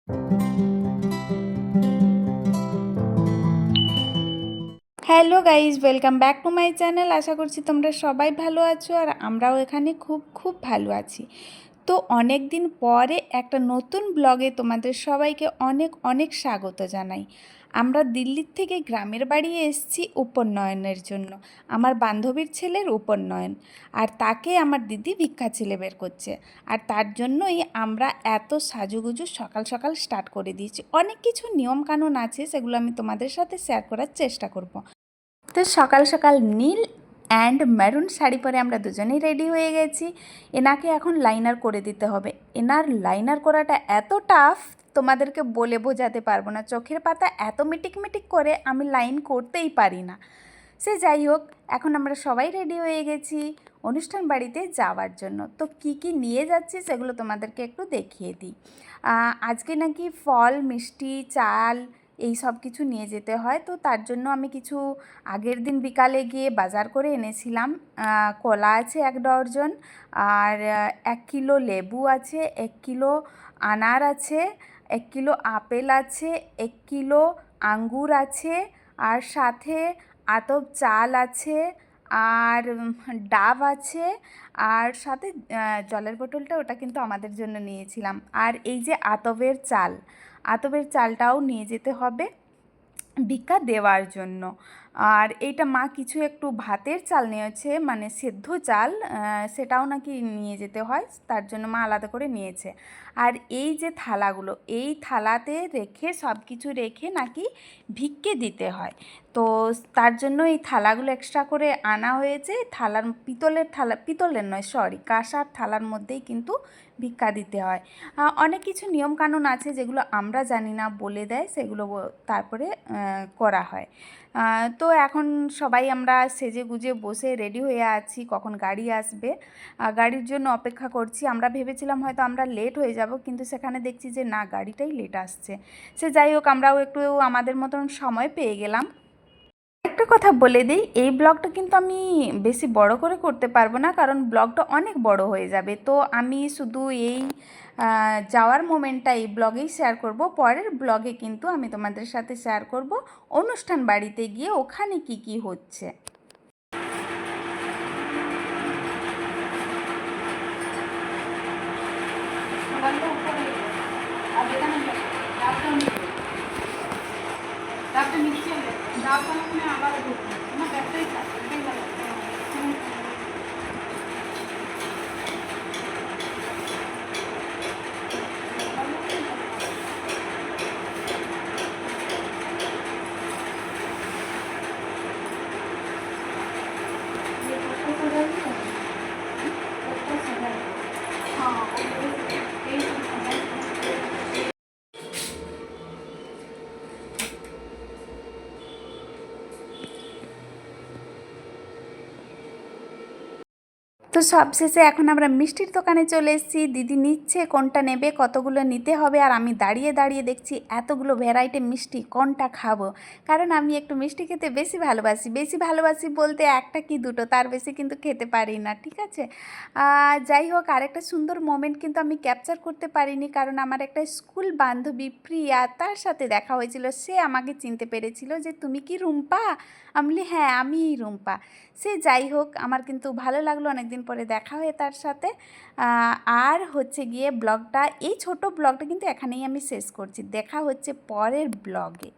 Hello guys, welcome back to my channel. আশা করছি তোমরা সবাই ভালো আছো আর আমরাও এখানে খুব খুব ভালো আছি। তো অনেক দিন পরে একটা নতুন ব্লগে তোমাদের সবাইকে অনেক অনেক স্বাগত জানাই। আমরা দিল্লির থেকে গ্রামের বাড়ি এসেছি উপনয়নের জন্য, আমার বান্ধবীর ছেলের উপনয়ন। আর তাকে আমার দিদি ভিক্ষা ছেলে বের করছে, আর তার জন্যই আমরা এত সাজুগুজু সকাল সকাল স্টার্ট করে দিয়েছি। অনেক কিছু নিয়মকানুন আছে, সেগুলো আমি তোমাদের সাথে শেয়ার করার চেষ্টা করব। তো সকাল সকাল নীল অ্যান্ড মেরুন শাড়ি পরে আমরা দুজনেই রেডি হয়ে গেছি। এনাকে এখন লাইনার করে দিতে হবে। এনার লাইনার করাটা এত টাফ, তোমাদেরকে বলে বোঝাতে পারবো না। চোখের পাতা এত মিটিক মিটিক করে আমি লাইন করতেই পারি না। সে যাই হোক, এখন আমরা সবাই রেডি হয়ে গেছি অনুষ্ঠান বাড়িতে যাওয়ার জন্য। তো কি কি নিয়ে যাচ্ছি সেগুলো তোমাদেরকে একটু দেখিয়ে দিই। আজকে নাকি ফল, মিষ্টি, চাল এই সব কিছু নিয়ে যেতে হয়। তো তার জন্য আমি কিছু আগের দিন বিকালে গিয়ে বাজার করে এনেছিলাম। কলা আছে 1 ডজন, আর 1 কিলো লেবু আছে, 1 কিলো আনার আছে, 1 কিলো আপেল আছে, 1 কিলো আঙ্গুর আছে, আর সাথে আতপ চাল আছে, আর ডাব আছে, আর সাথে জলের বোতলটা ওটা কিন্তু আমাদের জন্য নিয়েছিলাম। আর এই যে আতপের চালটাও নিয়ে যেতে হবে ভিক্ষা দেওয়ার জন্য। আর এইটা মা কিছু একটু ভাতের চাল নিয়েছে, মানে সেদ্ধ চাল, সেটাও নাকি নিয়ে যেতে হয়, তার জন্য মা আলাদা করে নিয়েছে। আর এই যে থালাগুলো, এই থালাতে রেখে সব কিছু রেখে নাকি ভিক্ষে দিতে হয়। তো তার জন্য এই থালাগুলো এক্সট্রা করে আনা হয়েছে। পিতলের নয়, সরি, কাঁসার থালার মধ্যেই কিন্তু ভিক্ষা দিতে হয়। অনেক কিছু নিয়মকানুন আছে যেগুলো আমরা জানি না, বলে দেয়, সেগুলো তারপরে করা হয়। তো এখন সবাই আমরা সেজে গুজে বসে রেডি হয়ে আছি, কখন গাড়ি আসবে গাড়ির জন্য অপেক্ষা করছি। আমরা ভেবেছিলাম হয়তো আমরা লেট হয়ে যাব, কিন্তু সেখানে দেখছি যে না, গাড়িটাই লেট আসছে। সে যাই হোক, আমরাও একটু আমাদের মতন সময় পেয়ে গেলাম। একটা কথা বলে দিই, এই ব্লগটা কিন্তু আমি বেশি বড় করে করতে পারবো না, কারণ ব্লগটা অনেক বড় হয়ে যাবে। তো আমি শুধু এই যাওয়ার মোমেন্টটা এই ব্লগেই শেয়ার করব। পরের ব্লগে কিন্তু আমি তোমাদের সাথে শেয়ার করব অনুষ্ঠান বাড়িতে গিয়ে ওখানে কি কি হচ্ছে। তো সবশেষে এখন আমরা মিষ্টির দোকানে চলে এসেছি। দিদি নিচ্ছে কোনটা নেবে, কতগুলো নিতে হবে, আর আমি দাঁড়িয়ে দাঁড়িয়ে দেখছি এতগুলো ভ্যারাইটি মিষ্টি, কোনটা খাবো। কারণ আমি একটু মিষ্টি খেতে বেশি ভালোবাসি বলতে একটা কি দুটো, তার বেশি কিন্তু খেতে পারি না, ঠিক আছে। যাই হোক, আরেকটা সুন্দর মোমেন্ট কিন্তু আমি ক্যাপচার করতে পারিনি, কারণ আমার একটা স্কুল বান্ধবী প্রিয়া, তার সাথে দেখা হয়েছিল। সে আমাকে চিনতে পেরেছিল যে তুমি কি রুম্পা। আমি বলি হ্যাঁ, আমিই রুম্পা। সে যাই হোক, আমার কিন্তু ভালো লাগলো অনেকদিন পরে দেখা হয়ে তার সাথে। আর হচ্ছে গিয়ে ব্লগটা, এই ছোট ব্লগটা কিন্তু এখানেই আমি শেষ করছি। দেখা হচ্ছে পরের ব্লগে।